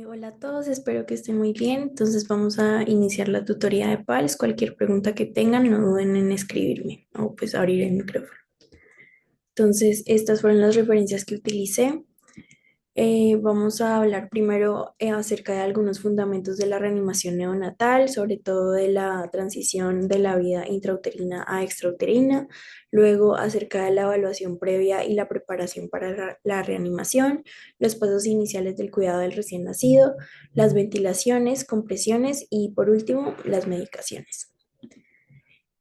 Hola a todos, espero que estén muy bien. Entonces vamos a iniciar la tutoría de PALS. Cualquier pregunta que tengan, no duden en escribirme o pues abrir el micrófono. Entonces, estas fueron las referencias que utilicé. Vamos a hablar primero acerca de algunos fundamentos de la reanimación neonatal, sobre todo de la transición de la vida intrauterina a extrauterina, luego acerca de la evaluación previa y la preparación para la reanimación, los pasos iniciales del cuidado del recién nacido, las ventilaciones, compresiones y por último las medicaciones.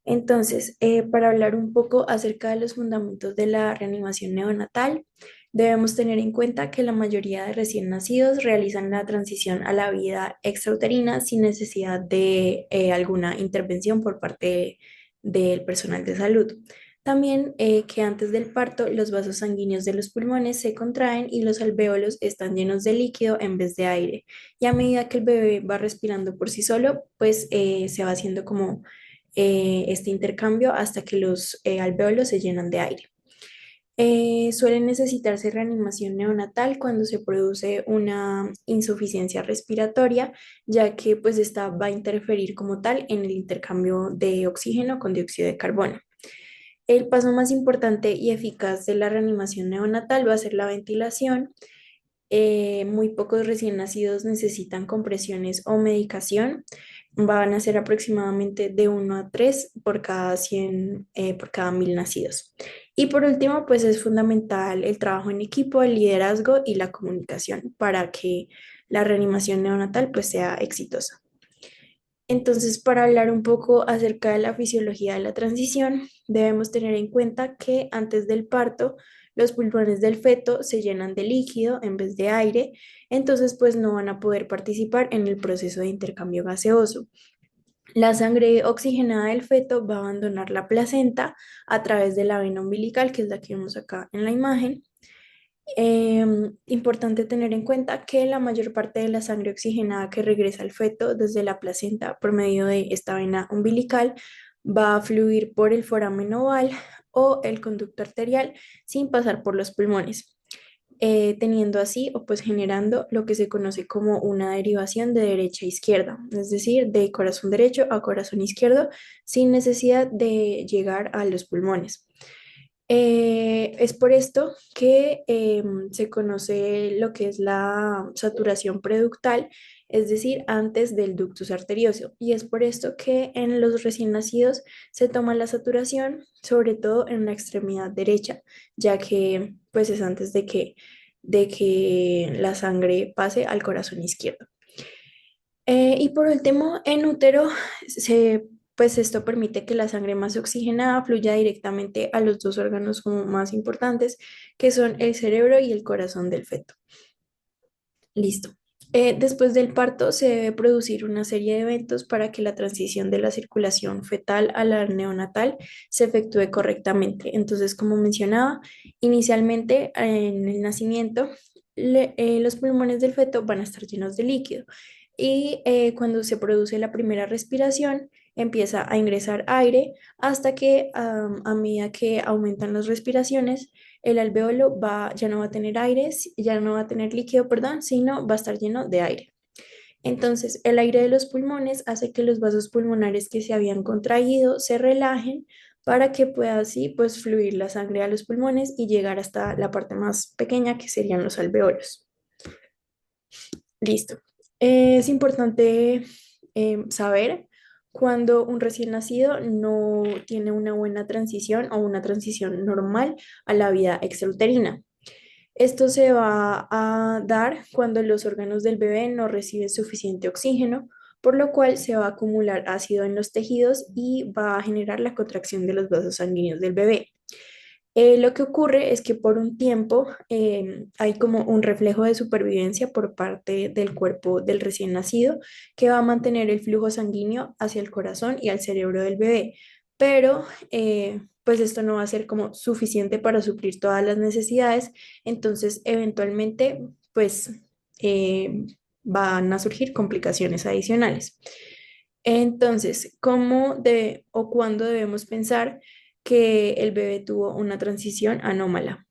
Entonces, para hablar un poco acerca de los fundamentos de la reanimación neonatal, debemos tener en cuenta que la mayoría de recién nacidos realizan la transición a la vida extrauterina sin necesidad de alguna intervención por parte del personal de salud. También que antes del parto los vasos sanguíneos de los pulmones se contraen y los alvéolos están llenos de líquido en vez de aire. Y a medida que el bebé va respirando por sí solo, pues se va haciendo como este intercambio hasta que los alvéolos se llenan de aire. Suele necesitarse reanimación neonatal cuando se produce una insuficiencia respiratoria, ya que pues esta va a interferir como tal en el intercambio de oxígeno con dióxido de carbono. El paso más importante y eficaz de la reanimación neonatal va a ser la ventilación. Muy pocos recién nacidos necesitan compresiones o medicación. Van a ser aproximadamente de 1 a 3 por cada 100, por cada 1000 nacidos. Y por último, pues es fundamental el trabajo en equipo, el liderazgo y la comunicación para que la reanimación neonatal pues sea exitosa. Entonces, para hablar un poco acerca de la fisiología de la transición, debemos tener en cuenta que antes del parto, los pulmones del feto se llenan de líquido en vez de aire, entonces pues no van a poder participar en el proceso de intercambio gaseoso. La sangre oxigenada del feto va a abandonar la placenta a través de la vena umbilical, que es la que vemos acá en la imagen. Importante tener en cuenta que la mayor parte de la sangre oxigenada que regresa al feto desde la placenta por medio de esta vena umbilical va a fluir por el foramen oval o el conducto arterial sin pasar por los pulmones, teniendo así o pues generando lo que se conoce como una derivación de derecha a izquierda, es decir, de corazón derecho a corazón izquierdo sin necesidad de llegar a los pulmones. Es por esto que se conoce lo que es la saturación preductal, es decir, antes del ductus arterioso. Y es por esto que en los recién nacidos se toma la saturación, sobre todo en la extremidad derecha, ya que pues es antes de que la sangre pase al corazón izquierdo. Y por último, en útero, pues esto permite que la sangre más oxigenada fluya directamente a los dos órganos como más importantes, que son el cerebro y el corazón del feto. Listo. Después del parto se debe producir una serie de eventos para que la transición de la circulación fetal a la neonatal se efectúe correctamente. Entonces, como mencionaba, inicialmente en el nacimiento, los pulmones del feto van a estar llenos de líquido y cuando se produce la primera respiración, empieza a ingresar aire hasta que a medida que aumentan las respiraciones, el alvéolo ya no va a tener aire, ya no va a tener líquido, perdón, sino va a estar lleno de aire. Entonces, el aire de los pulmones hace que los vasos pulmonares que se habían contraído se relajen para que pueda así pues fluir la sangre a los pulmones y llegar hasta la parte más pequeña que serían los alvéolos. Listo. Es importante saber cuando un recién nacido no tiene una buena transición o una transición normal a la vida extrauterina. Esto se va a dar cuando los órganos del bebé no reciben suficiente oxígeno, por lo cual se va a acumular ácido en los tejidos y va a generar la contracción de los vasos sanguíneos del bebé. Lo que ocurre es que por un tiempo hay como un reflejo de supervivencia por parte del cuerpo del recién nacido que va a mantener el flujo sanguíneo hacia el corazón y al cerebro del bebé, pero pues esto no va a ser como suficiente para suplir todas las necesidades, entonces eventualmente pues eh, van a surgir complicaciones adicionales. Entonces, ¿cómo cuándo debemos pensar que el bebé tuvo una transición anómala?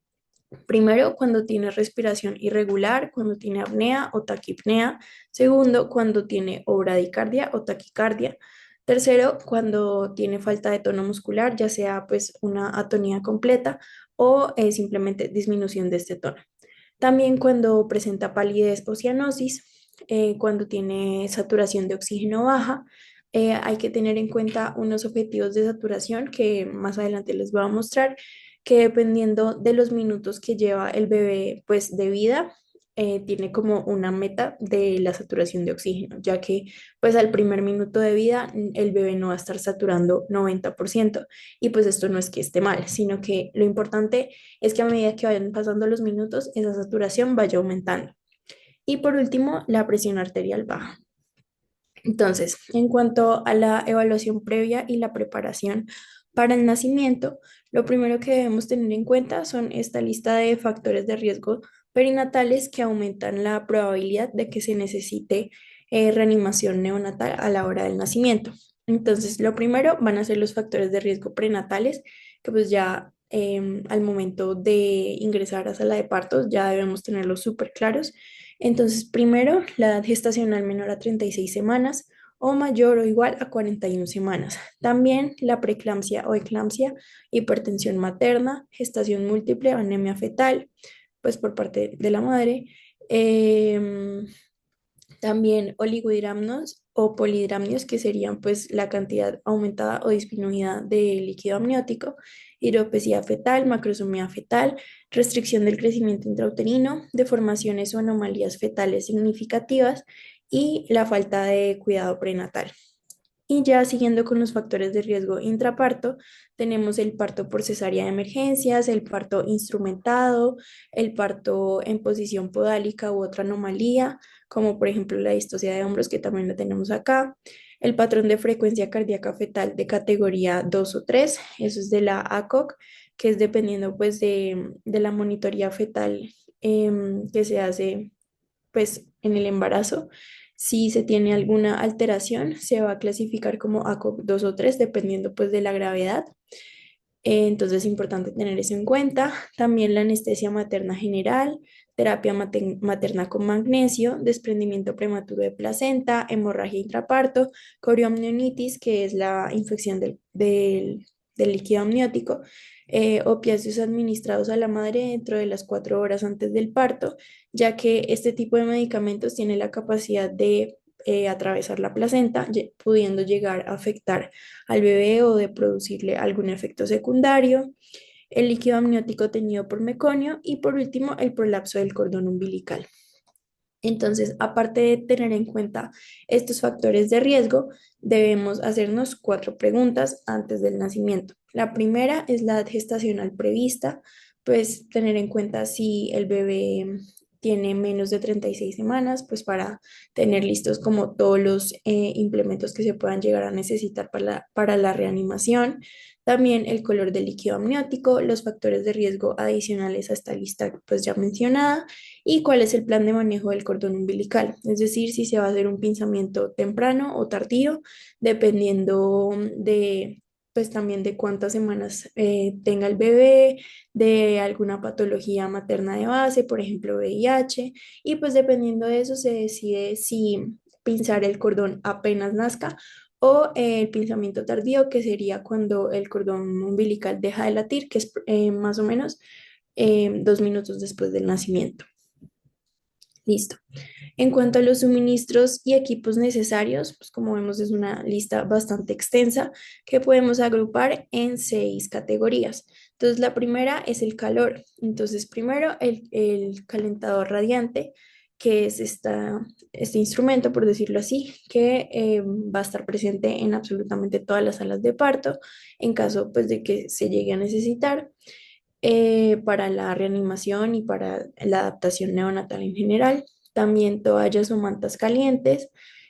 Primero, cuando tiene respiración irregular, cuando tiene apnea o taquipnea. Segundo, cuando tiene o bradicardia o taquicardia. Tercero, cuando tiene falta de tono muscular, ya sea pues una atonía completa o simplemente disminución de este tono. También cuando presenta palidez o cianosis, cuando tiene saturación de oxígeno baja, hay que tener en cuenta unos objetivos de saturación que más adelante les voy a mostrar, que dependiendo de los minutos que lleva el bebé pues de vida, tiene como una meta de la saturación de oxígeno, ya que pues al primer minuto de vida el bebé no va a estar saturando 90% y pues esto no es que esté mal, sino que lo importante es que a medida que vayan pasando los minutos, esa saturación vaya aumentando. Y por último, la presión arterial baja. Entonces, en cuanto a la evaluación previa y la preparación para el nacimiento, lo primero que debemos tener en cuenta son esta lista de factores de riesgo perinatales que aumentan la probabilidad de que se necesite reanimación neonatal a la hora del nacimiento. Entonces, lo primero van a ser los factores de riesgo prenatales, que pues ya al momento de ingresar a sala de partos ya debemos tenerlos súper claros. Entonces, primero, la edad gestacional menor a 36 semanas o mayor o igual a 41 semanas. También la preeclampsia o eclampsia, hipertensión materna, gestación múltiple, anemia fetal, pues por parte de la madre. Em, También oligohidramnios o polihidramnios, que serían pues la cantidad aumentada o disminuida de líquido amniótico, hidropesía fetal, macrosomía fetal, restricción del crecimiento intrauterino, deformaciones o anomalías fetales significativas y la falta de cuidado prenatal. Y ya siguiendo con los factores de riesgo intraparto, tenemos el parto por cesárea de emergencias, el parto instrumentado, el parto en posición podálica u otra anomalía, como por ejemplo la distosia de hombros, que también la tenemos acá, el patrón de frecuencia cardíaca fetal de categoría 2 o 3, eso es de la ACOC, que es dependiendo pues de la monitoría fetal que se hace pues en el embarazo. Si se tiene alguna alteración, se va a clasificar como ACOG 2 o 3 dependiendo pues de la gravedad. Entonces es importante tener eso en cuenta. También la anestesia materna general, terapia materna con magnesio, desprendimiento prematuro de placenta, hemorragia intraparto, corioamnionitis, que es la infección del líquido amniótico, opiáceos administrados a la madre dentro de las 4 horas antes del parto, ya que este tipo de medicamentos tiene la capacidad de atravesar la placenta, pudiendo llegar a afectar al bebé o de producirle algún efecto secundario, el líquido amniótico tenido por meconio y por último el prolapso del cordón umbilical. Entonces, aparte de tener en cuenta estos factores de riesgo, debemos hacernos 4 preguntas antes del nacimiento. La primera es la edad gestacional prevista, pues tener en cuenta si el bebé tiene menos de 36 semanas, pues para tener listos como todos los implementos que se puedan llegar a necesitar para la reanimación. También el color del líquido amniótico, los factores de riesgo adicionales a esta lista pues ya mencionada y cuál es el plan de manejo del cordón umbilical, es decir, si se va a hacer un pinzamiento temprano o tardío, dependiendo de, pues también de cuántas semanas tenga el bebé, de alguna patología materna de base, por ejemplo VIH, y pues dependiendo de eso se decide si pinzar el cordón apenas nazca o el pinzamiento tardío, que sería cuando el cordón umbilical deja de latir, que es más o menos 2 minutos después del nacimiento. Listo. En cuanto a los suministros y equipos necesarios, pues como vemos es una lista bastante extensa que podemos agrupar en 6 categorías. Entonces la primera es el calor. Entonces primero el calentador radiante, que es este instrumento, por decirlo así, que va a estar presente en absolutamente todas las salas de parto en caso pues de que se llegue a necesitar para la reanimación y para la adaptación neonatal en general. También toallas o mantas calientes,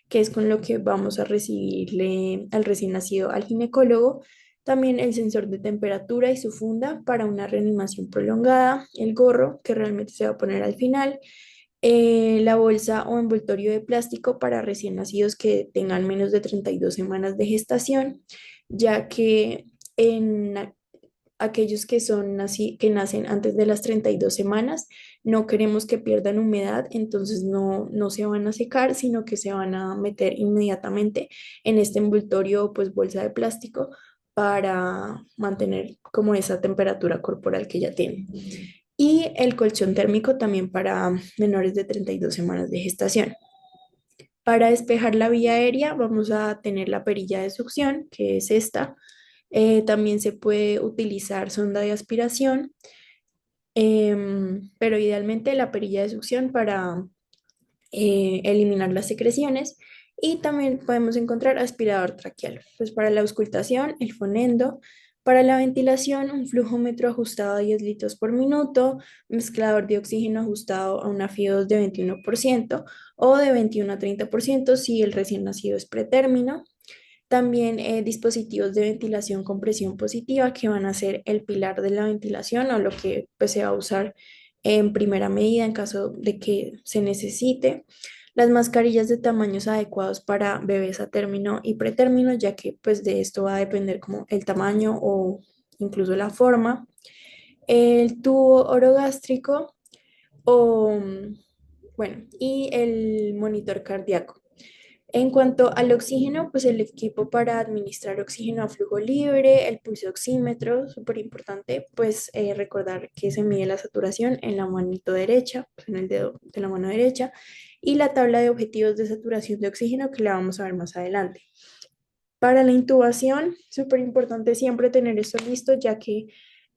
que es con lo que vamos a recibirle al recién nacido al ginecólogo. También el sensor de temperatura y su funda para una reanimación prolongada, el gorro que realmente se va a poner al final, la bolsa o envoltorio de plástico para recién nacidos que tengan menos de 32 semanas de gestación, ya que en aquellos que que nacen antes de las 32 semanas, no queremos que pierdan humedad, entonces no se van a secar, sino que se van a meter inmediatamente en este envoltorio, pues bolsa de plástico, para mantener como esa temperatura corporal que ya tienen. Y el colchón térmico también para menores de 32 semanas de gestación. Para despejar la vía aérea vamos a tener la perilla de succión, que es esta. También se puede utilizar sonda de aspiración, pero idealmente la perilla de succión para eliminar las secreciones. Y también podemos encontrar aspirador traqueal, pues para la auscultación, el fonendo, para la ventilación, un flujómetro ajustado a 10 litros por minuto, mezclador de oxígeno ajustado a una FIO2 de 21% o de 21 a 30% si el recién nacido es pretérmino. También dispositivos de ventilación con presión positiva que van a ser el pilar de la ventilación o lo que pues, se va a usar en primera medida en caso de que se necesite. Las mascarillas de tamaños adecuados para bebés a término y pretérmino, ya que pues de esto va a depender como el tamaño o incluso la forma. El tubo orogástrico o, bueno, y el monitor cardíaco. En cuanto al oxígeno, pues el equipo para administrar oxígeno a flujo libre, el pulso oxímetro, súper importante, pues recordar que se mide la saturación en la manito derecha, pues, en el dedo de la mano derecha, y la tabla de objetivos de saturación de oxígeno que la vamos a ver más adelante. Para la intubación, súper importante siempre tener esto listo, ya que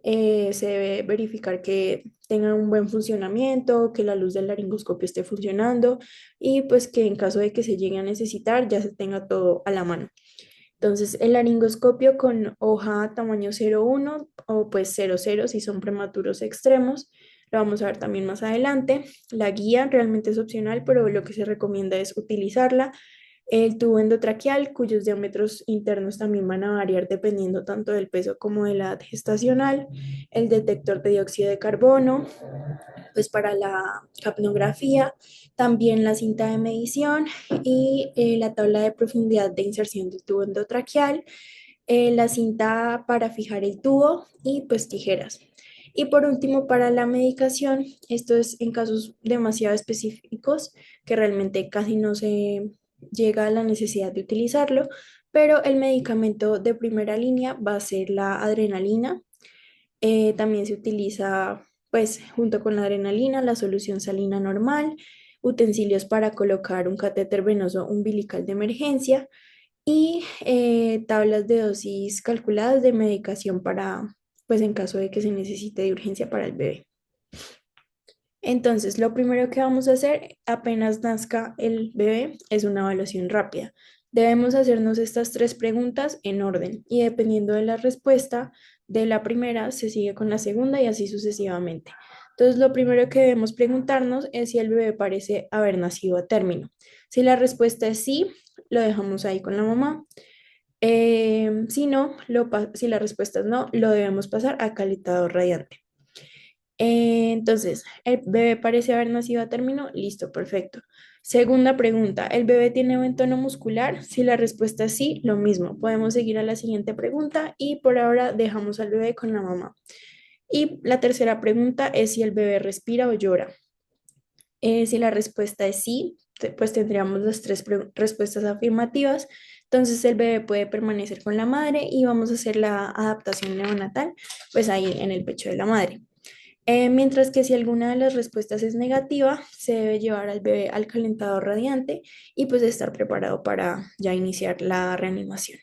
se debe verificar que tenga un buen funcionamiento, que la luz del laringoscopio esté funcionando y pues que en caso de que se llegue a necesitar ya se tenga todo a la mano. Entonces, el laringoscopio con hoja tamaño 0,1 o pues 0,0 si son prematuros extremos, lo vamos a ver también más adelante. La guía realmente es opcional, pero lo que se recomienda es utilizarla. El tubo endotraqueal, cuyos diámetros internos también van a variar dependiendo tanto del peso como de la edad gestacional. El detector de dióxido de carbono, pues para la capnografía. También la cinta de medición y la tabla de profundidad de inserción del tubo endotraqueal. La cinta para fijar el tubo y pues tijeras. Y por último, para la medicación, esto es en casos demasiado específicos que realmente casi no se llega a la necesidad de utilizarlo, pero el medicamento de primera línea va a ser la adrenalina. También se utiliza, pues, junto con la adrenalina, la solución salina normal, utensilios para colocar un catéter venoso umbilical de emergencia y tablas de dosis calculadas de medicación para, pues, en caso de que se necesite de urgencia para el bebé. Entonces, lo primero que vamos a hacer apenas nazca el bebé es una evaluación rápida. Debemos hacernos estas tres preguntas en orden y dependiendo de la respuesta de la primera, se sigue con la segunda y así sucesivamente. Entonces, lo primero que debemos preguntarnos es si el bebé parece haber nacido a término. Si la respuesta es sí, lo dejamos ahí con la mamá. Si no, si la respuesta es no, lo debemos pasar a calentador radiante. Entonces, el bebé parece haber nacido a término. Listo, perfecto. Segunda pregunta, ¿el bebé tiene buen tono muscular? Si la respuesta es sí, lo mismo. Podemos seguir a la siguiente pregunta y por ahora dejamos al bebé con la mamá. Y la tercera pregunta es si el bebé respira o llora. Si la respuesta es sí, pues tendríamos las tres respuestas afirmativas. Entonces el bebé puede permanecer con la madre y vamos a hacer la adaptación neonatal, pues ahí en el pecho de la madre. Mientras que si alguna de las respuestas es negativa, se debe llevar al bebé al calentador radiante y pues estar preparado para ya iniciar la reanimación.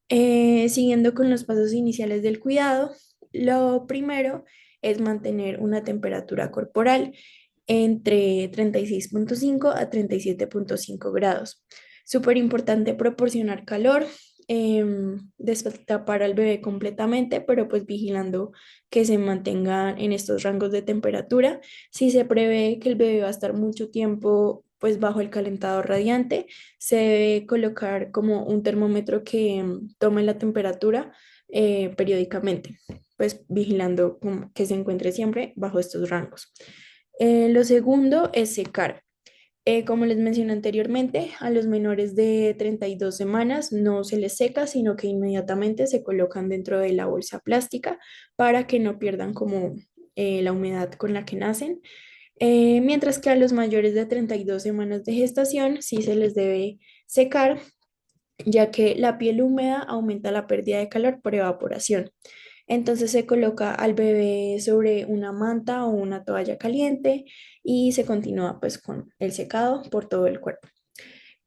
Siguiendo con los pasos iniciales del cuidado, lo primero es mantener una temperatura corporal entre 36,5 a 37,5 grados. Súper importante proporcionar calor, destapar al bebé completamente, pero pues vigilando que se mantengan en estos rangos de temperatura. Si se prevé que el bebé va a estar mucho tiempo pues bajo el calentador radiante, se debe colocar como un termómetro que tome la temperatura periódicamente, pues vigilando que se encuentre siempre bajo estos rangos. Lo segundo es secar. Como les mencioné anteriormente, a los menores de 32 semanas no se les seca, sino que inmediatamente se colocan dentro de la bolsa plástica para que no pierdan como la humedad con la que nacen. Mientras que a los mayores de 32 semanas de gestación sí se les debe secar, ya que la piel húmeda aumenta la pérdida de calor por evaporación. Entonces se coloca al bebé sobre una manta o una toalla caliente y se continúa pues con el secado por todo el cuerpo.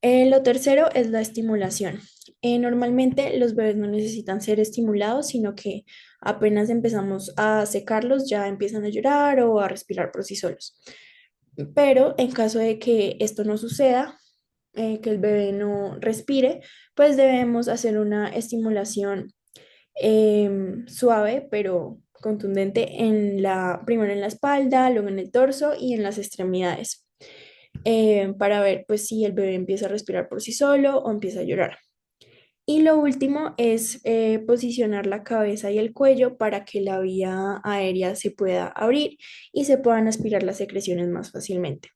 Lo tercero es la estimulación. Normalmente los bebés no necesitan ser estimulados, sino que apenas empezamos a secarlos ya empiezan a llorar o a respirar por sí solos. Pero en caso de que esto no suceda, que el bebé no respire, pues debemos hacer una estimulación suave pero contundente primero en la espalda, luego en el torso y en las extremidades, para ver pues si el bebé empieza a respirar por sí solo o empieza a llorar. Y lo último es posicionar la cabeza y el cuello para que la vía aérea se pueda abrir y se puedan aspirar las secreciones más fácilmente.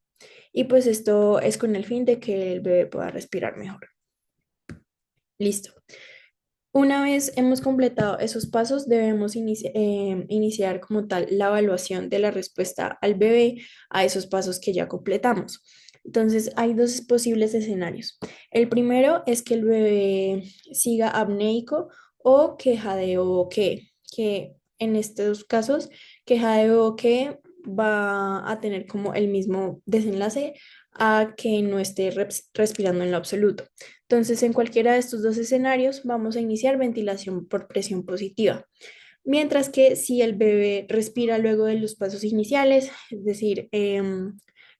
Y pues esto es con el fin de que el bebé pueda respirar mejor. Listo. Una vez hemos completado esos pasos, debemos iniciar como tal la evaluación de la respuesta al bebé a esos pasos que ya completamos. Entonces, hay dos posibles escenarios. El primero es que el bebé siga apneico o que jadeo o que en estos casos, que jadeo o que va a tener como el mismo desenlace a que no esté respirando en lo absoluto. Entonces, en cualquiera de estos dos escenarios vamos a iniciar ventilación por presión positiva. Mientras que si el bebé respira luego de los pasos iniciales, es decir,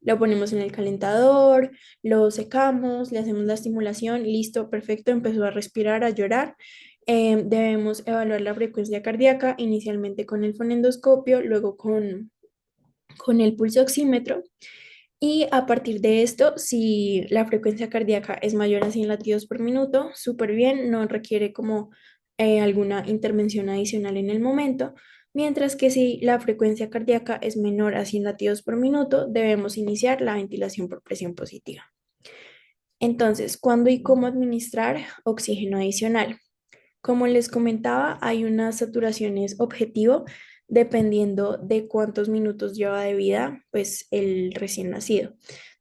lo ponemos en el calentador, lo secamos, le hacemos la estimulación, listo, perfecto, empezó a respirar, a llorar. Debemos evaluar la frecuencia cardíaca inicialmente con el fonendoscopio, luego con el pulso oxímetro y a partir de esto, si la frecuencia cardíaca es mayor a 100 latidos por minuto, súper bien, no requiere como alguna intervención adicional en el momento, mientras que si la frecuencia cardíaca es menor a 100 latidos por minuto, debemos iniciar la ventilación por presión positiva. Entonces, ¿cuándo y cómo administrar oxígeno adicional? Como les comentaba, hay unas saturaciones objetivo dependiendo de cuántos minutos lleva de vida, pues el recién nacido.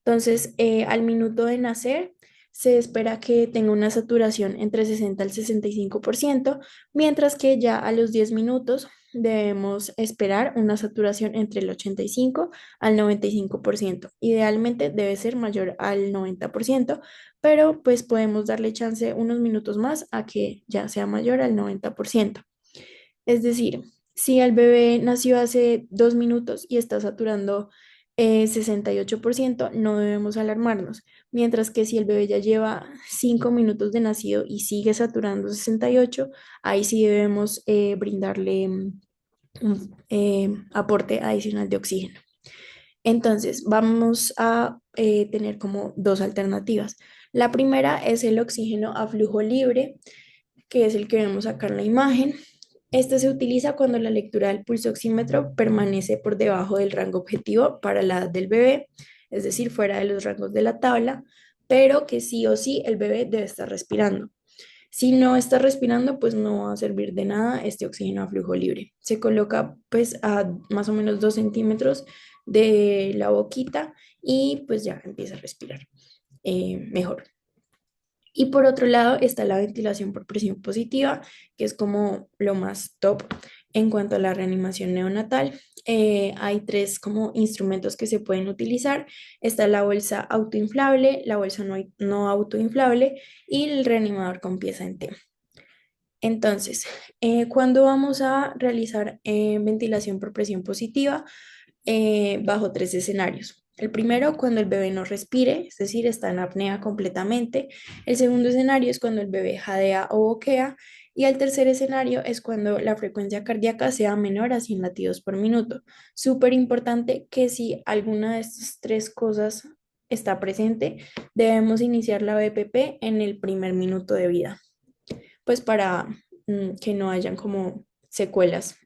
Entonces, al minuto de nacer, se espera que tenga una saturación entre 60 al 65%, mientras que ya a los 10 minutos debemos esperar una saturación entre el 85 al 95%. Idealmente debe ser mayor al 90%, pero pues podemos darle chance unos minutos más a que ya sea mayor al 90%. Es decir, si el bebé nació hace 2 minutos y está saturando 68%, no debemos alarmarnos, mientras que si el bebé ya lleva 5 minutos de nacido y sigue saturando 68, ahí sí debemos brindarle un aporte adicional de oxígeno. Entonces, vamos a tener como dos alternativas. La primera es el oxígeno a flujo libre, que es el que vemos acá en la imagen. Este se utiliza cuando la lectura del pulso oxímetro permanece por debajo del rango objetivo para la edad del bebé, es decir, fuera de los rangos de la tabla, pero que sí o sí el bebé debe estar respirando. Si no está respirando, pues no va a servir de nada este oxígeno a flujo libre. Se coloca pues a más o menos 2 centímetros de la boquita y pues ya empieza a respirar mejor. Y por otro lado está la ventilación por presión positiva, que es como lo más top en cuanto a la reanimación neonatal. Hay tres como instrumentos que se pueden utilizar. Está la bolsa autoinflable, la bolsa no autoinflable y el reanimador con pieza en T. Entonces, cuando vamos a realizar ventilación por presión positiva, bajo tres escenarios. El primero, cuando el bebé no respire, es decir, está en apnea completamente. El segundo escenario es cuando el bebé jadea o boquea. Y el tercer escenario es cuando la frecuencia cardíaca sea menor a 100 latidos por minuto. Súper importante que si alguna de estas tres cosas está presente, debemos iniciar la BPP en el primer minuto de vida, pues para que no hayan como secuelas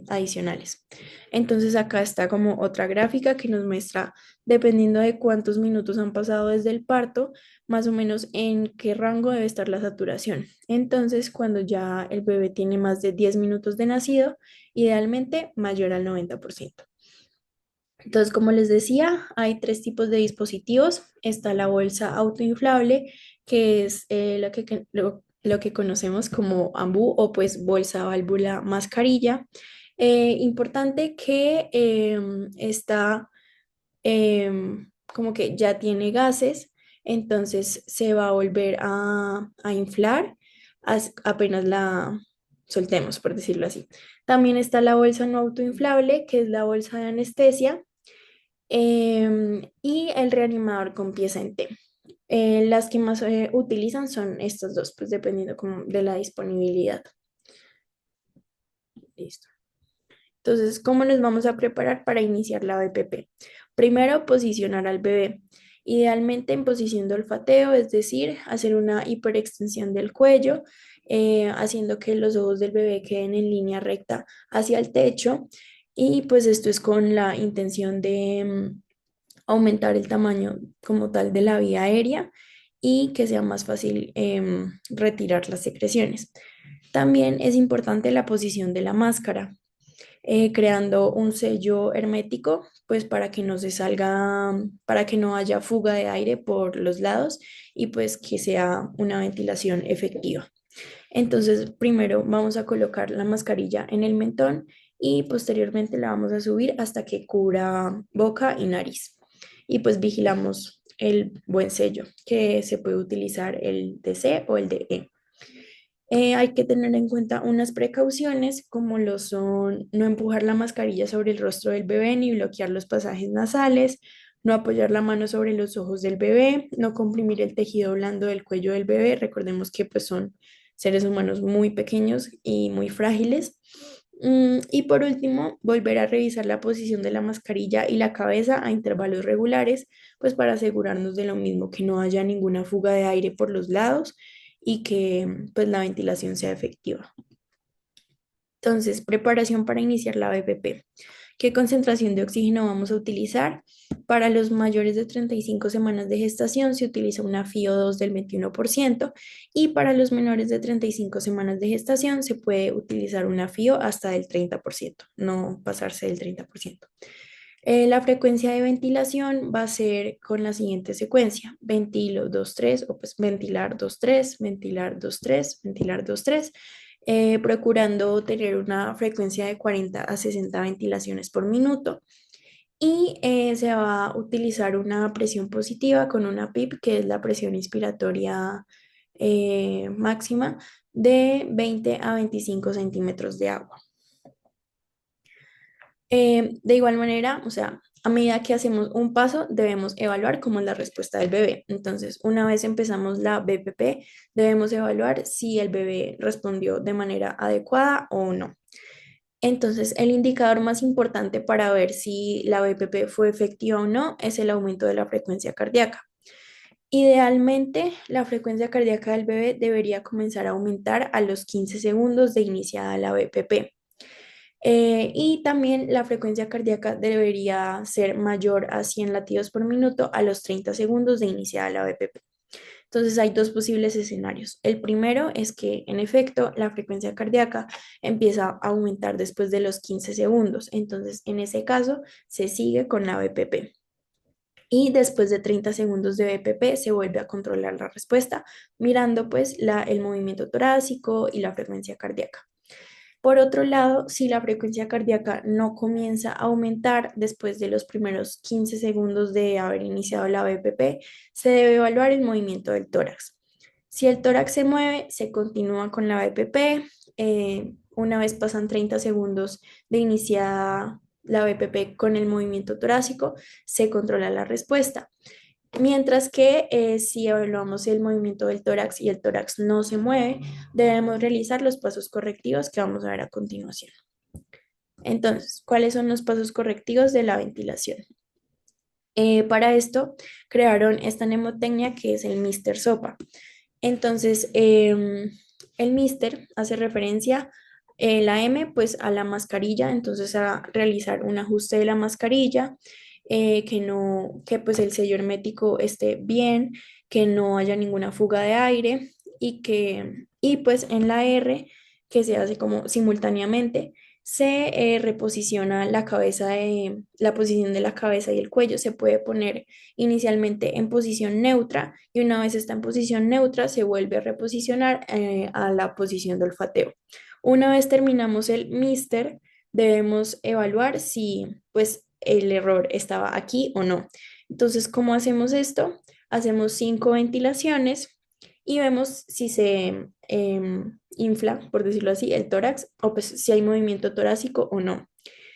adicionales. Entonces acá está como otra gráfica que nos muestra dependiendo de cuántos minutos han pasado desde el parto, más o menos en qué rango debe estar la saturación. Entonces, cuando ya el bebé tiene más de 10 minutos de nacido, idealmente mayor al 90%. Entonces, como les decía, hay tres tipos de dispositivos. Está la bolsa autoinflable, que es lo que conocemos como AMBU o pues bolsa válvula mascarilla. Importante que está como que ya tiene gases, entonces se va a volver a inflar apenas la soltemos, por decirlo así. También está la bolsa no autoinflable, que es la bolsa de anestesia, y el reanimador con pieza en T. Las que más utilizan son estos dos, pues dependiendo como de la disponibilidad. Listo. Entonces, ¿cómo nos vamos a preparar para iniciar la BPP? Primero, posicionar al bebé, idealmente en posición de olfateo, es decir, hacer una hiperextensión del cuello, haciendo que los ojos del bebé queden en línea recta hacia el techo. Y pues esto es con la intención de aumentar el tamaño como tal de la vía aérea y que sea más fácil retirar las secreciones. También es importante la posición de la máscara, creando un sello hermético, pues para que no se salga, para que no haya fuga de aire por los lados y pues que sea una ventilación efectiva. Entonces, primero vamos a colocar la mascarilla en el mentón y posteriormente la vamos a subir hasta que cubra boca y nariz. Y pues vigilamos el buen sello, que se puede utilizar el de C o el de E. Hay que tener en cuenta unas precauciones como lo son no empujar la mascarilla sobre el rostro del bebé ni bloquear los pasajes nasales, no apoyar la mano sobre los ojos del bebé, no comprimir el tejido blando del cuello del bebé. Recordemos que pues son seres humanos muy pequeños y muy frágiles. Y por último, volver a revisar la posición de la mascarilla y la cabeza a intervalos regulares, pues para asegurarnos de lo mismo, que no haya ninguna fuga de aire por los lados y que pues la ventilación sea efectiva. Entonces, preparación para iniciar la BPP. ¿Qué concentración de oxígeno vamos a utilizar? Para los mayores de 35 semanas de gestación se utiliza una FiO2 del 21% y para los menores de 35 semanas de gestación se puede utilizar una FiO hasta del 30%, no pasarse del 30%. La frecuencia de ventilación va a ser con la siguiente secuencia: ventilo 2-3 o pues ventilar 2-3, ventilar 2-3, ventilar 2-3, procurando tener una frecuencia de 40 a 60 ventilaciones por minuto. Y se va a utilizar una presión positiva con una PIP, que es la presión inspiratoria máxima de 20 a 25 centímetros de agua. De igual manera, o sea, a medida que hacemos un paso, debemos evaluar cómo es la respuesta del bebé. Entonces, una vez empezamos la BPP, debemos evaluar si el bebé respondió de manera adecuada o no. Entonces, el indicador más importante para ver si la BPP fue efectiva o no es el aumento de la frecuencia cardíaca. Idealmente, la frecuencia cardíaca del bebé debería comenzar a aumentar a los 15 segundos de iniciada la BPP. Y también la frecuencia cardíaca debería ser mayor a 100 latidos por minuto a los 30 segundos de iniciada la BPP. Entonces hay dos posibles escenarios. El primero es que en efecto la frecuencia cardíaca empieza a aumentar después de los 15 segundos. Entonces en ese caso se sigue con la BPP. Y después de 30 segundos de BPP se vuelve a controlar la respuesta mirando pues el movimiento torácico y la frecuencia cardíaca. Por otro lado, si la frecuencia cardíaca no comienza a aumentar después de los primeros 15 segundos de haber iniciado la BPP, se debe evaluar el movimiento del tórax. Si el tórax se mueve, se continúa con la BPP. Una vez pasan 30 segundos de iniciada la BPP con el movimiento torácico, se controla la respuesta. Mientras que si evaluamos el movimiento del tórax y el tórax no se mueve, debemos realizar los pasos correctivos que vamos a ver a continuación. Entonces, ¿cuáles son los pasos correctivos de la ventilación? Para esto, crearon esta mnemotecnia que es el Mister Sopa. Entonces, el Mister hace referencia, la M, pues a la mascarilla, entonces a realizar un ajuste de la mascarilla. que pues el sello hermético esté bien, que no haya ninguna fuga de aire y pues en la R, que se hace como simultáneamente, se reposiciona la posición de la cabeza y el cuello. Se puede poner inicialmente en posición neutra y una vez está en posición neutra se vuelve a reposicionar a la posición de olfateo. Una vez terminamos el mister, debemos evaluar si pues el error estaba aquí o no. Entonces, ¿cómo hacemos esto? Hacemos 5 ventilaciones y vemos si se infla, por decirlo así, el tórax o pues si hay movimiento torácico o no.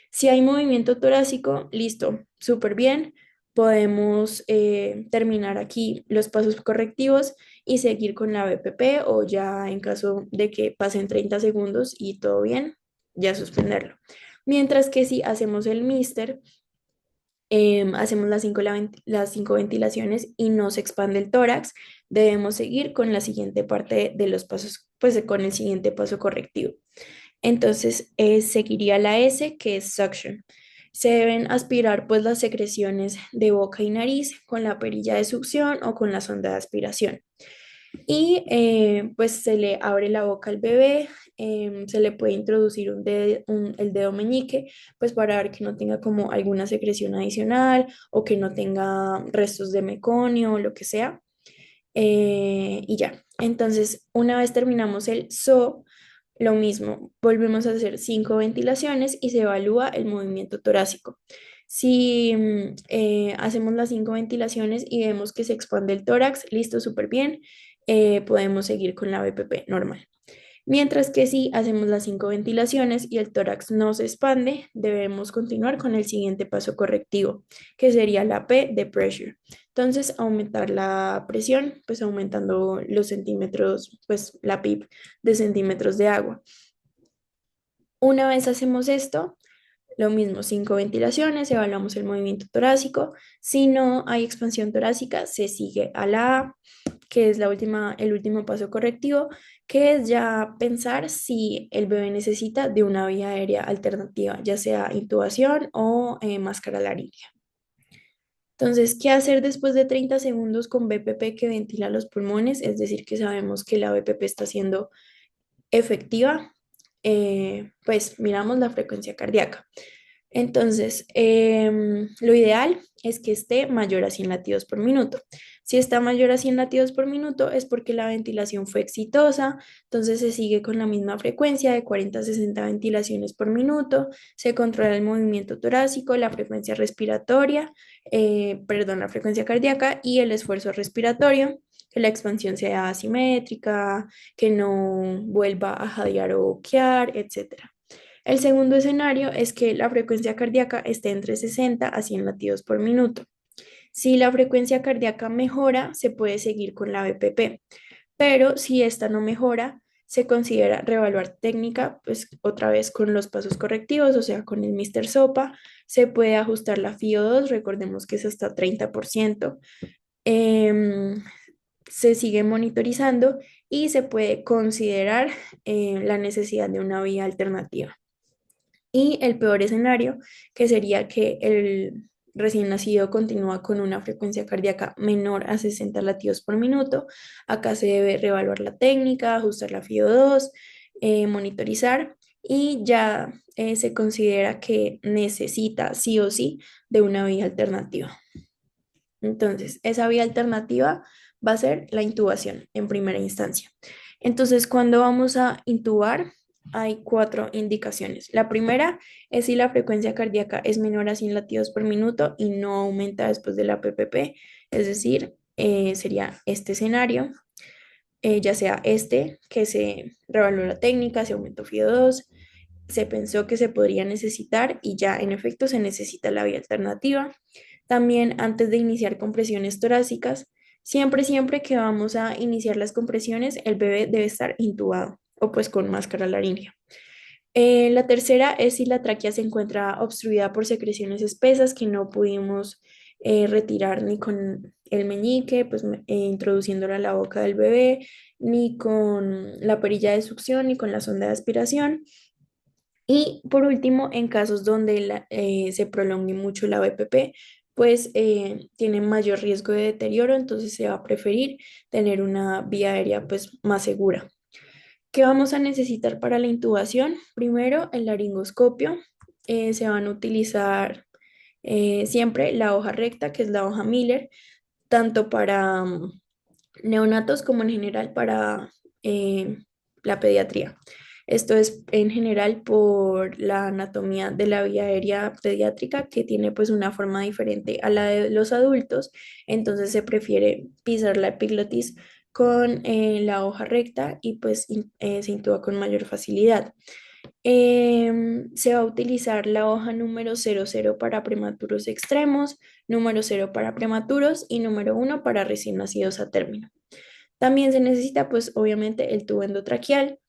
Si hay movimiento torácico, listo, súper bien. Podemos terminar aquí los pasos correctivos y seguir con la BPP o ya en caso de que pasen 30 segundos y todo bien, ya suspenderlo. Mientras que si hacemos el mister, hacemos las 5 ventilaciones y no se expande el tórax, debemos seguir con la siguiente parte de los pasos, pues con el siguiente paso correctivo. Entonces, seguiría la S, que es suction. Se deben aspirar pues las secreciones de boca y nariz con la perilla de succión o con la sonda de aspiración. Y pues se le abre la boca al bebé, se le puede introducir el dedo meñique, pues para ver que no tenga como alguna secreción adicional o que no tenga restos de meconio o lo que sea. Y ya, entonces una vez terminamos el SO, lo mismo, volvemos a hacer 5 ventilaciones y se evalúa el movimiento torácico. Si hacemos las 5 ventilaciones y vemos que se expande el tórax, listo, súper bien, podemos seguir con la BPP normal. Mientras que si hacemos las 5 ventilaciones y el tórax no se expande, debemos continuar con el siguiente paso correctivo, que sería la P de pressure. Entonces, aumentar la presión, pues aumentando los centímetros, pues la PIP de centímetros de agua. Una vez hacemos esto, lo mismo, 5 ventilaciones, evaluamos el movimiento torácico. Si no hay expansión torácica, se sigue a la A, que es el último paso correctivo, que es ya pensar si el bebé necesita de una vía aérea alternativa, ya sea intubación o máscara laríngea. Entonces, ¿qué hacer después de 30 segundos con BPP que ventila los pulmones? Es decir, que sabemos que la BPP está siendo efectiva. Pues miramos la frecuencia cardíaca. Entonces, lo ideal es que esté mayor a 100 latidos por minuto. Si está mayor a 100 latidos por minuto es porque la ventilación fue exitosa, entonces se sigue con la misma frecuencia de 40 a 60 ventilaciones por minuto, se controla el movimiento torácico, la frecuencia respiratoria, perdón, la frecuencia cardíaca y el esfuerzo respiratorio, que la expansión sea asimétrica, que no vuelva a jadear o boquear, etc. El segundo escenario es que la frecuencia cardíaca esté entre 60 a 100 latidos por minuto. Si la frecuencia cardíaca mejora, se puede seguir con la BPP, pero si esta no mejora, se considera reevaluar técnica, pues otra vez con los pasos correctivos, o sea, con el Mister Sopa, se puede ajustar la FIO2, recordemos que es hasta 30%, em, se sigue monitorizando y se puede considerar la necesidad de una vía alternativa. Y el peor escenario, que sería que el recién nacido continúa con una frecuencia cardíaca menor a 60 latidos por minuto. Acá se debe reevaluar la técnica, ajustar la FIO2, monitorizar y ya se considera que necesita sí o sí de una vía alternativa. Entonces, esa vía alternativa va a ser la intubación en primera instancia. Entonces, cuando vamos a intubar, hay 4 indicaciones. La primera es si la frecuencia cardíaca es menor a 100 latidos por minuto y no aumenta después de la PPP, es decir, sería este escenario, ya sea este, que se revaluó la técnica, se aumentó FIO2, se pensó que se podría necesitar y ya en efecto se necesita la vía alternativa. También antes de iniciar compresiones torácicas, siempre que vamos a iniciar las compresiones, el bebé debe estar intubado o pues con máscara laríngea. La tercera es si la tráquea se encuentra obstruida por secreciones espesas que no pudimos retirar ni con el meñique, pues introduciéndola a la boca del bebé, ni con la perilla de succión, ni con la sonda de aspiración. Y por último, en casos donde se prolongue mucho la BPP, pues tiene mayor riesgo de deterioro, entonces se va a preferir tener una vía aérea pues más segura. ¿Qué vamos a necesitar para la intubación? Primero, el laringoscopio. Se van a utilizar siempre la hoja recta, que es la hoja Miller, tanto para neonatos como en general para eh, la pediatría. Esto es en general por la anatomía de la vía aérea pediátrica que tiene pues una forma diferente a la de los adultos, entonces se prefiere pisar la epiglotis con la hoja recta y pues se intuba con mayor facilidad. Se va a utilizar la hoja número 00 para prematuros extremos, número 0 para prematuros y número 1 para recién nacidos a término. También se necesita, pues, obviamente, el tubo endotraqueal.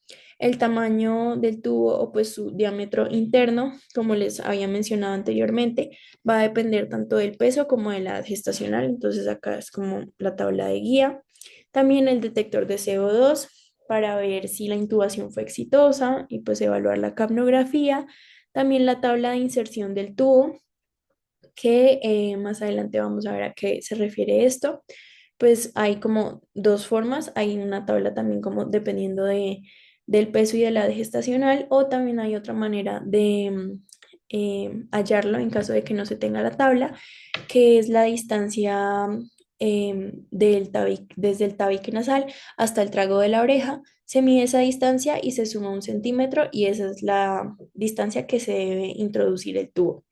El tamaño del tubo o pues su diámetro interno, como les había mencionado anteriormente, va a depender tanto del peso como de la edad gestacional. Entonces acá es como la tabla de guía. También el detector de CO2 para ver si la intubación fue exitosa y pues evaluar la capnografía. También la tabla de inserción del tubo, que más adelante vamos a ver a qué se refiere esto. Pues hay como dos formas, hay una tabla también como dependiendo del peso y de la edad gestacional, o también hay otra manera de hallarlo en caso de que no se tenga la tabla, que es la distancia desde el tabique nasal hasta el trago de la oreja. Se mide esa distancia y se suma 1 centímetro y esa es la distancia que se debe introducir el tubo,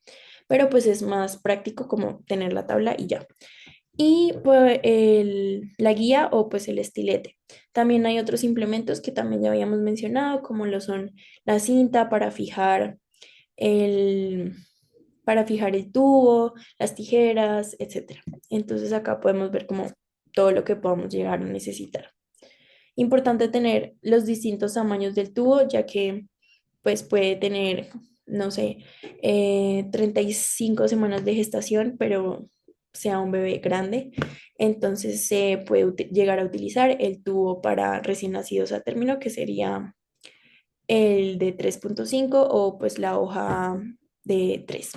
pero pues es más práctico como tener la tabla y ya. Y pues la guía o pues el estilete. También hay otros implementos que también ya habíamos mencionado, como lo son la cinta el, para fijar el tubo, las tijeras, etcétera. Entonces acá podemos ver como todo lo que podamos llegar a necesitar. Importante tener los distintos tamaños del tubo, ya que pues puede tener, no sé, 35 semanas de gestación, pero sea un bebé grande. Entonces se puede llegar a utilizar el tubo para recién nacidos a término, que sería el de 3,5 o pues la hoja de 3,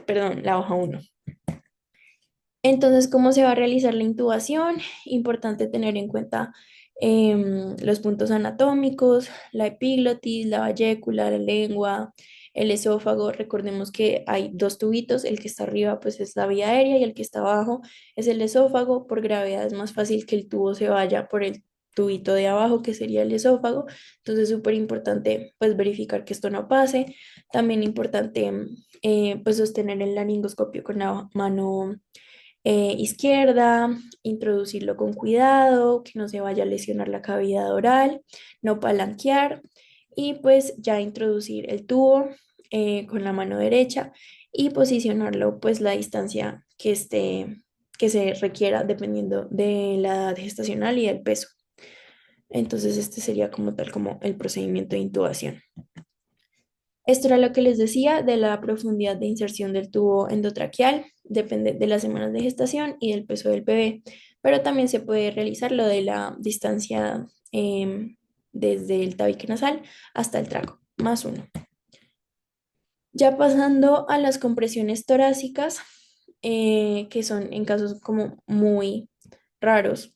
perdón, la hoja 1. Entonces, ¿cómo se va a realizar la intubación? Importante tener en cuenta los puntos anatómicos, la epiglotis, la vallécula, la lengua, el esófago. Recordemos que hay dos tubitos, el que está arriba pues es la vía aérea y el que está abajo es el esófago. Por gravedad es más fácil que el tubo se vaya por el tubito de abajo, que sería el esófago. Entonces, súper importante pues verificar que esto no pase. También importante pues sostener el laringoscopio con la mano izquierda, introducirlo con cuidado, que no se vaya a lesionar la cavidad oral, no palanquear y pues ya introducir el tubo con la mano derecha y posicionarlo pues la distancia que se requiera dependiendo de la edad gestacional y del peso. Entonces este sería como tal como el procedimiento de intubación. Esto era lo que les decía de la profundidad de inserción del tubo endotraqueal, depende de las semanas de gestación y del peso del bebé, pero también se puede realizar lo de la distancia desde el tabique nasal hasta el trago, más uno. Ya pasando a las compresiones torácicas, que son en casos como muy raros.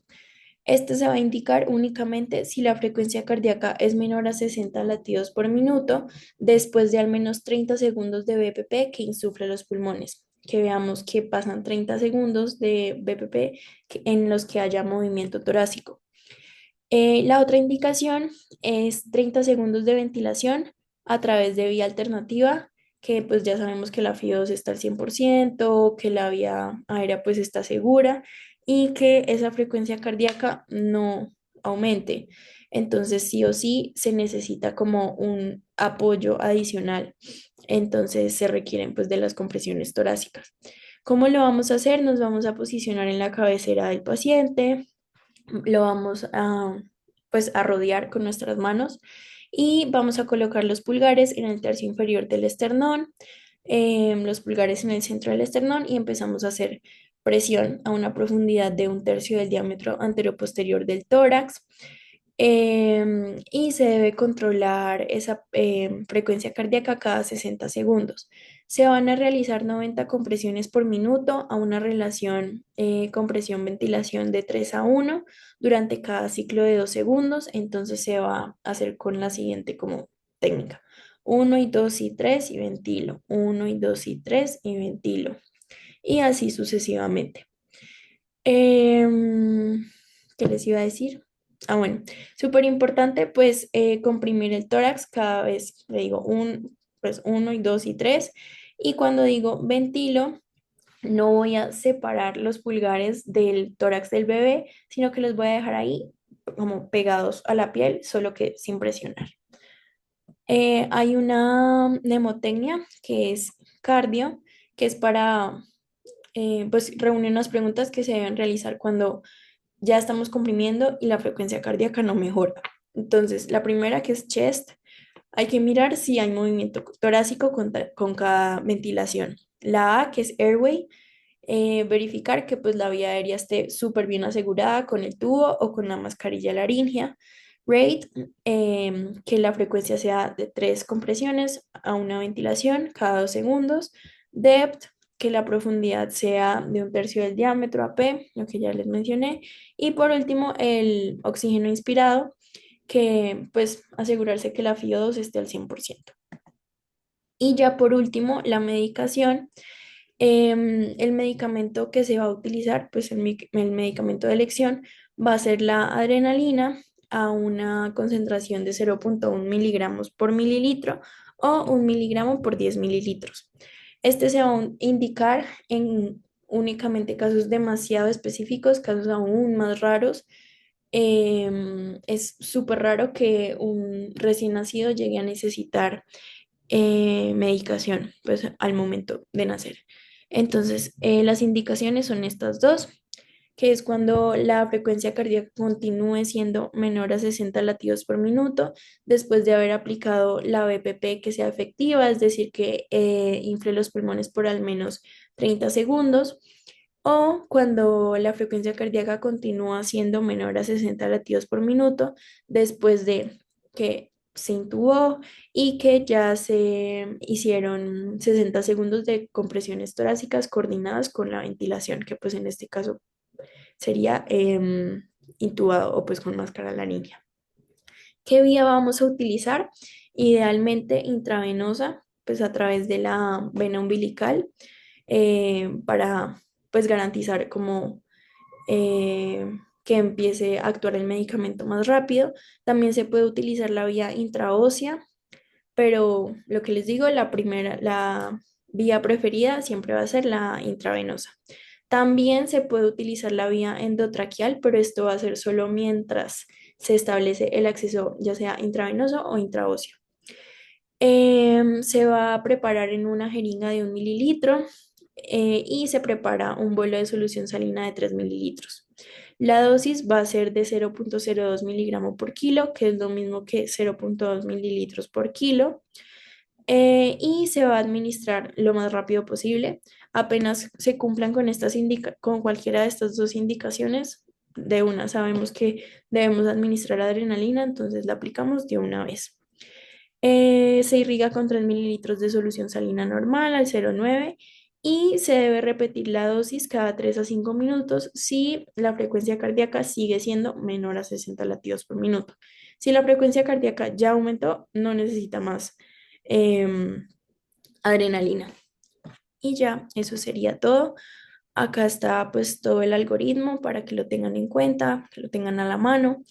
Este se va a indicar únicamente si la frecuencia cardíaca es menor a 60 latidos por minuto después de al menos 30 segundos de BPP que insufla los pulmones. Que veamos que pasan 30 segundos de BPP en los que haya movimiento torácico. La otra indicación es 30 segundos de ventilación a través de vía alternativa, que pues ya sabemos que la FIO2 está al 100%, que la vía aérea pues está segura y que esa frecuencia cardíaca no aumente. Entonces sí o sí se necesita como un apoyo adicional. Entonces se requieren pues de las compresiones torácicas. ¿Cómo lo vamos a hacer? Nos vamos a posicionar en la cabecera del paciente, lo vamos a, pues, a rodear con nuestras manos y vamos a colocar los pulgares en el tercio inferior del esternón, los pulgares en el centro del esternón y empezamos a hacer presión a una profundidad de 1/3 del diámetro anteroposterior del tórax. Y se debe controlar esa frecuencia cardíaca cada 60 segundos. Se van a realizar 90 compresiones por minuto a una relación compresión-ventilación de 3:1 durante cada ciclo de 2 segundos. Entonces se va a hacer con la siguiente como técnica. Uno y 2 y 3 y ventilo. Uno y 2 y 3 y ventilo. Y así sucesivamente. Em, ¿Qué les iba a decir? Ah, bueno, súper importante, pues comprimir el tórax cada vez, le digo, pues uno y dos y tres. Y cuando digo ventilo, no voy a separar los pulgares del tórax del bebé, sino que los voy a dejar ahí como pegados a la piel, solo que sin presionar. Hay una mnemotecnia que es cardio, que es para, pues reúne unas preguntas que se deben realizar cuando ya estamos comprimiendo y la frecuencia cardíaca no mejora. Entonces, la primera que es chest, hay que mirar si hay movimiento torácico con cada ventilación. La A, que es airway, verificar que pues la vía aérea esté súper bien asegurada con el tubo o con la mascarilla laringea. Rate, que la frecuencia sea de 3 compresiones a una ventilación cada 2 segundos. Depth, que la profundidad sea de 1/3 del diámetro a P, lo que ya les mencioné. Y por último, el oxígeno inspirado, que pues asegurarse que la FiO2 esté al 100%. Y ya por último, la medicación. El medicamento que se va a utilizar, pues el medicamento de elección va a ser la adrenalina a una concentración de 0,1 miligramos por mililitro o 1 miligramo por 10 mililitros. Este se va a indicar en únicamente casos demasiado específicos, casos aún más raros. Es súper raro que un recién nacido llegue a necesitar medicación, pues al momento de nacer. Entonces, las indicaciones son estas dos, que es cuando la frecuencia cardíaca continúe siendo menor a 60 latidos por minuto después de haber aplicado la BPP que sea efectiva, es decir, que infle los pulmones por al menos 30 segundos, o cuando la frecuencia cardíaca continúa siendo menor a 60 latidos por minuto después de que se intubó y que ya se hicieron 60 segundos de compresiones torácicas coordinadas con la ventilación, que pues en este caso sería intubado o pues con máscara laringia. ¿Qué vía vamos a utilizar? Idealmente intravenosa, pues a través de la vena umbilical, para pues garantizar como que empiece a actuar el medicamento más rápido. También se puede utilizar la vía intraósea, pero lo que les digo, la vía preferida siempre va a ser la intravenosa. También se puede utilizar la vía endotraqueal, pero esto va a ser solo mientras se establece el acceso, ya sea intravenoso o intraóseo. Se va a preparar en una jeringa de 1 mililitro y se prepara un bolo de solución salina de 3 mililitros. La dosis va a ser de 0,02 miligramos por kilo, que es lo mismo que 0,2 mililitros por kilo, y se va a administrar lo más rápido posible. Apenas se cumplan con cualquiera de estas dos indicaciones, de una sabemos que debemos administrar adrenalina, entonces la aplicamos de una vez. Se irriga con 3 mililitros de solución salina normal al 0,9 y se debe repetir la dosis cada 3 a 5 minutos si la frecuencia cardíaca sigue siendo menor a 60 latidos por minuto. Si la frecuencia cardíaca ya aumentó, no necesita más em, adrenalina. Y ya, eso sería todo. Acá está pues todo el algoritmo para que lo tengan en cuenta, que lo tengan a la mano.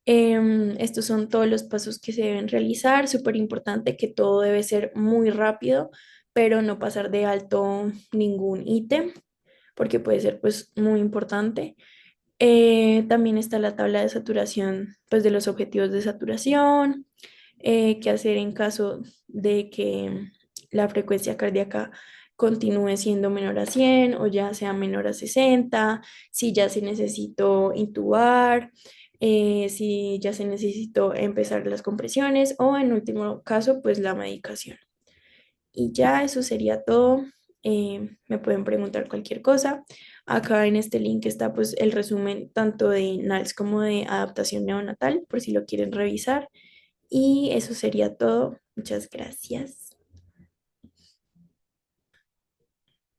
Estos son todos los pasos que se deben realizar. Súper importante que todo debe ser muy rápido, pero no pasar de alto ningún ítem, porque puede ser pues muy importante. También está la tabla de saturación, pues de los objetivos de saturación, qué hacer en caso de que la frecuencia cardíaca continúe siendo menor a 100 o ya sea menor a 60, si ya se necesitó intubar, si ya se necesitó empezar las compresiones o en último caso, pues la medicación. Y ya eso sería todo. Me pueden preguntar cualquier cosa. Acá en este link está pues el resumen tanto de NALS como de adaptación neonatal, por si lo quieren revisar. Y eso sería todo. Muchas gracias.